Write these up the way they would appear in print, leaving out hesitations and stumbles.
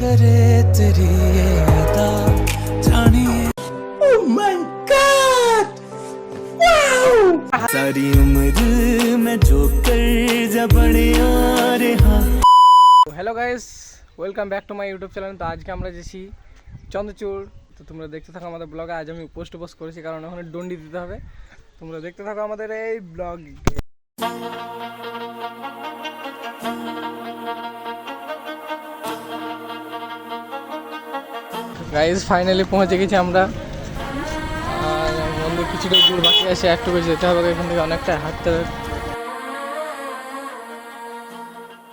करे तेरी ये अदा जानिए। Oh my God, wow. सारी उम्र में जो कर जा बड़े यार। हाँ hello guys, welcome back to my YouTube channel. তো আজকে আমরা যাচ্ছি চন্দ্রচূড়। তো তোমরা দেখতে থাকো আমাদের ব্লগে। আজ আমি পোস্ট করেছি কারণ ওখানে ডন্ডি দিতে হবে। তোমরা দেখতে থাকো আমাদের এই ব্লগ। গাইস ফাইনালি পৌঁছে গেছি আমরা। আর মন্দির কিছুটা দূর বাকি আছে, একটু করে যেতে হবে এখান থেকে, অনেকটা হাঁটতে হবে।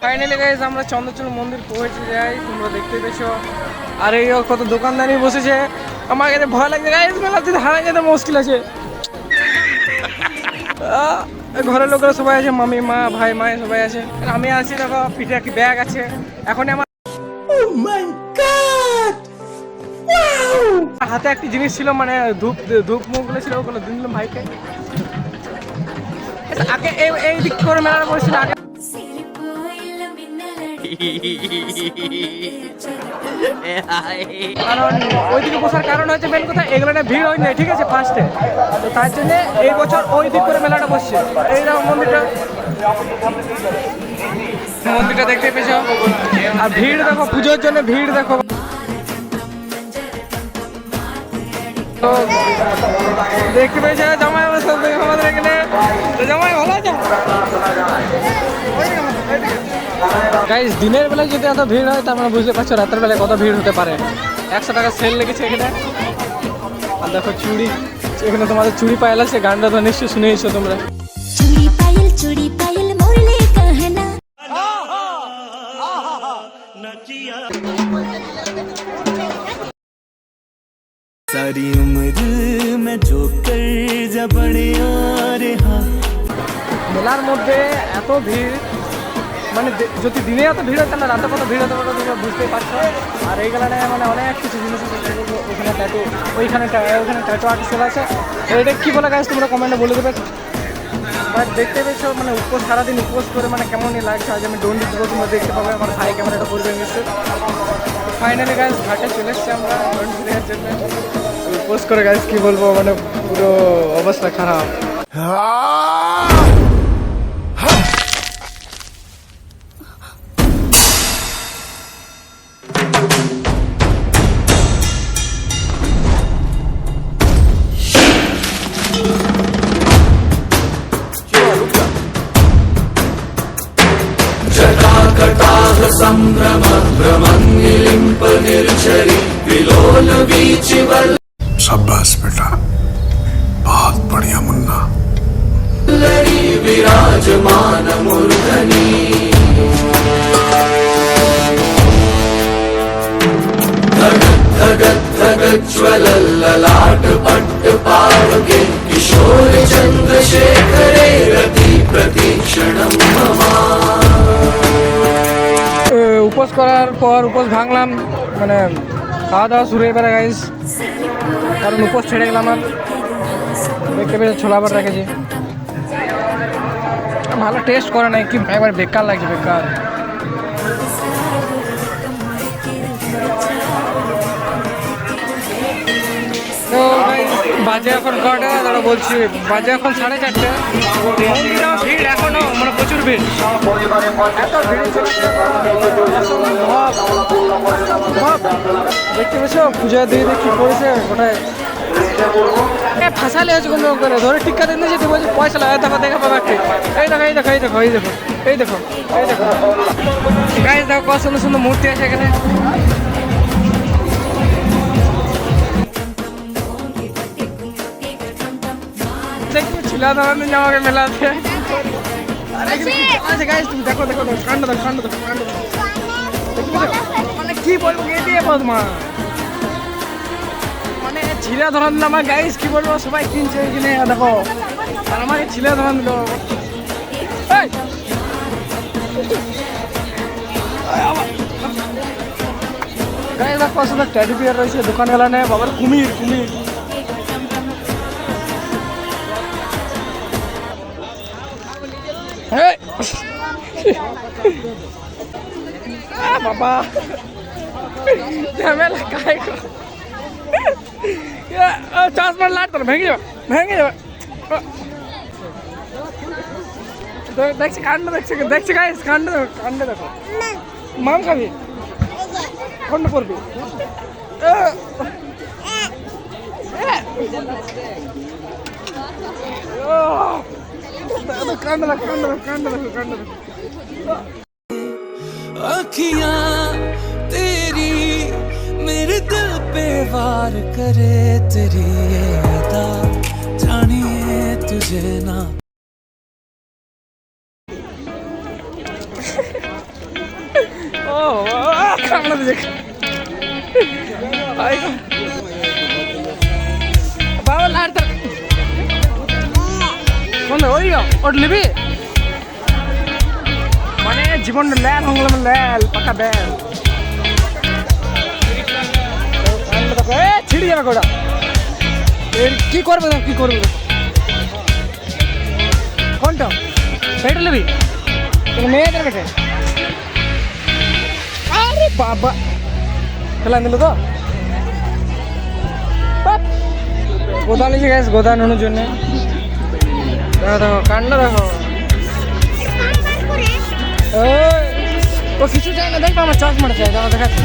ফাইনালি গাইস আমরা চন্দ্রচূড় মন্দির পৌঁছে যাই, তোমরা দেখতে পেয়েছো। আর এই কত দোকানদানি বসেছে, আমার কাছে ভয় লাগছে গাইস, মেলা যদি হারাই যেতে মুশকিল আছে। ঘরের লোকেরা সবাই আছে, মামি মা ভাই মা সবাই আছে, আমি আছি। দেখো পিঠে একটি ব্যাগ আছে। এখন আমার হাতে একটি জিনিস ছিল, মানে ধূপ মুখগুলো ছিল, ওগুলো দিন দিলাম ভাইকে। আগে এই দিক করে মেলাটা বসছিল আগে। কারণ ওইদিকে বসার কারণ হচ্ছে মেন কথা, এগুলো না ভিড় হয় না, ঠিক আছে ফার্স্টে। তো তার জন্য এই বছর ওই দিক করে মেলাটা বসছে। এই মন্দিরটা দেখতে পেয়েছ। আর ভিড় দেখো, পুজোর জন্য ভিড় দেখো। তো দেখতে পেয়েছে জামাই আমাদের এখানে। জামাই ভালো আছে গাইস। দিনের বেলায় যদি এত ভিড় হয়, তার মানে বুঝতে পারছো রাতের বেলায় কত ভিড় হতে পারে। 100 টাকা সেল লেগেছে এখানে। আর দেখো চুড়ি, এখানে তোমাদের চুড়ি পায়েল আছে, গানটা তো নিশ্চয়ই শুনেইছো তোমরা। চুড়ি পায়েল মোরলে কাহনা। सारी उम्र में जो कर जा बड़े यार। हाँ মেলার মধ্যে এত ভিড়, মানে যদি দিনে এত ভিড় হয় তাহলে রাতে কত ভিড় হতে পারে তোমরা বুঝতেই পারছো। আর এই গেলানে মানে অনেক কিছু জিনিস আছে, এখানে ট্যাটু, ওইখানে ট্যাটু আর্টিস্ট আছে। এটা কী বলে গাইস তোমরা কমেন্টে বলে দেবে। বাট দেখতে পেয়েছো মানে উপোস, সারাদিন উপোস করে মানে কেমনই লাগছে। আজ আমি ডন্ডি দেবো, তোমরা দেখতে পাবে। আমার ভাই ক্যামেরাটা করবে নিশ্চয়। ফাইনালি গাইস ঘাটে চলে এসছি আমরা ডন্ডি দেওয়ার জন্য। উপোস করে গাইস কী বলবো, মানে পুরো অবস্থা খারাপ। संभ्रम भ्रमंगिलिंप निर्झरी विलोल बीचिवल। शाबाश बेटा, बहुत बढ़िया मुन्ना। लड़ी विराजमान मूर्धनी धगत धगत धगत ज्वल ललाट पट्ट पावके किशोर चंद्रशेखरे रति प्रतीक्षणम ममा। উপোস করার পর উপোস ভাঙলাম, মানে খাওয়া দাওয়া শুরু হয়ে পড়ে গাইস। কারণ উপোস ছেড়ে গেলাম। আর দেখতে পেয়েছি ছোলা ভাত রেখেছি, ভালো টেস্ট করে নাই, কি একবার বেকার লাগছে, বেকার। তো বাজে এখন কটা দাঁড়া বলছি, বাজে এখন 4:30। ভিড় এখনো মানে প্রচুর ভিড়। এত ভিড় দেখতে পেয়েছো, পূজা দিয়ে দেখি করেছে কোথায় ফাঁসালে হচ্ছে কোনো করে ধরে টিক্কা দিন যেতে বলছে পয়সা লাগে। দেখো দেখা পাবে একটি, এই দেখো এই দেখো এই দেখো এই দেখো এই দেখো এই দেখো গাইস, দেখো কত সুন্দর সুন্দর মূর্তি আছে এখানে। ছিলা ধরনের জামাকে মেলাতে আছে গাইস। তুমি দেখো দেখো কাণ্ড দেখো, কাণ্ড দেখো, কাণ্ড মানে কি বলবো, এদিকে বদমা মানে ছিলা ধরান দিল আমার গাইস। কি বলবো, সবাই কিনছে কিনে দেখো, আর আমাকে ছিলা ধরান দিল। গাইস দেখো কত সুন্দর টেডি বিয়ার রয়েছে দোকান গেলা নেই, বাবার কুমির কুমির। বাবা ঝামেলা কাই গো চশমা লাট তো ভেঙে যাবে দেখছি কাণ্ড দেখছি গাইস কাণ্ড দেখো মাম খাবি কাণ্ড করবি কাণ্ড দেখো अखियां तेरी मेरे दिल पे वार करे तेरी ये अदा जानिए तुझे ना ও কামড়া দেখ বাবা লাড় কোন ওই ওট লিবি মানে জীবন ল্যাল হংলাম ল্যাল পাকা ব্যাল ছিড়ি যাবে গোড়া কি করবে কি করবে কোনটা সেটা লিবি তুমি মেয়েদের বেটে আরে বাবা খেলা দিল তো গোদা নিয়েছে গ্যাস গোদা নুনোর জন্য দেখো কাণ্ড দেখো ও কিছু চাই না দেখবো আমার চশমাটা চাই তোমার দেখাচ্ছি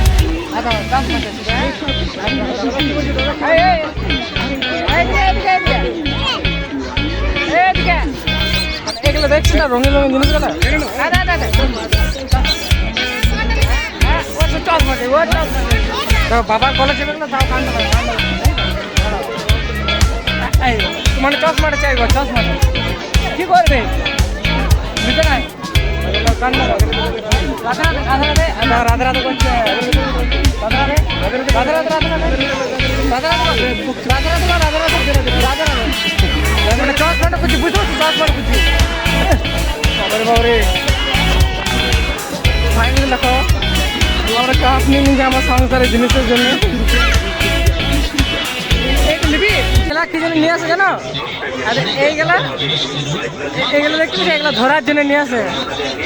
এগুলো দেখছি না রঙিন রঙিন জিনিসগুলো বাবার কলেজ ছিল না তাও কাণ্ড মানে চশমাটা চাই গো চশমাটা কি করবে বুঝতে নাই রাধে রাধে করছে চশমাটা খুঁজছি বুঝতে পারছি চশমাটা খুঁজছি বাবারে বাবারে ফাইনালি দেখো আমরা কাপ নিয়ে নিয়েছি আমার সংসারের জিনিসের জন্য নিবি খেলা কি জন্য নিয়ে আসে জানো আর এইগুলো দেখছি এগুলো ধরার জন্য নিয়ে আসে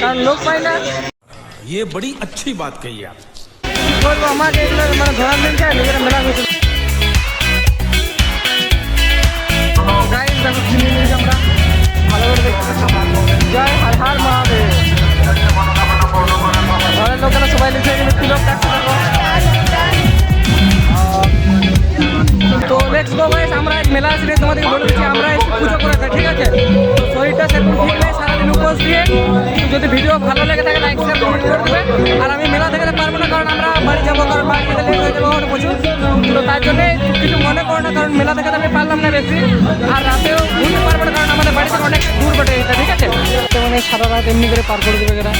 কারণ লোক পাই না ये बड़ी अच्छी बात कही आप বলবো আমাকে এগুলো মানে ধরার দিন চাই নিজেরা মেলা হয়েছিল গাইস দেখো কিনে নিয়েছি আমরা ভালো করে দেখতে জয় হর হর মহাদেব ঘরের লোকেরা সবাই লিখে গেলে তিলক কাটতে থাকো তো লেটস গো গাইস আমরা এক মেলা আসলে তোমাদেরকে বলে দিচ্ছি আমরা এসে পুজো করে থাকি ঠিক আছে শরীরটা সেরকম ঠিক নেই সারাদিন উপোস দিয়ে যদি ভিডিও ভালো লেগে থাকে লাইক শেয়ার কমেন্ট করে দেবে আর আমি মেলা থেকে পারবো না কারণ আমরা বাড়ি যাবো কারণ বাড়ি যেতে লেট হয়ে যাবো প্রচুর তো তার জন্য কিছু মনে করো না কারণ মেলা থেকে আমি পারলাম না বেশি আর রাতেও ঘুরতে পারবো না কারণ আমাদের বাড়ি থেকে অনেক দূর বটে এটা ঠিক আছে তেমন সারা রাত এমনি করে পার করে দেবে এরা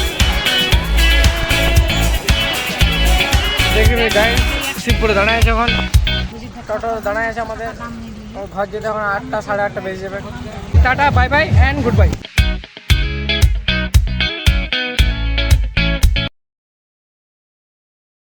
দেখবে গাইস শিবপুরে দাঁড়ায় আছে এখন টোটো দাঁড়ায় আছে আমাদের ঘর যেতে এখন 8টা 8:30 বেজে যাবে tata bye bye and good bye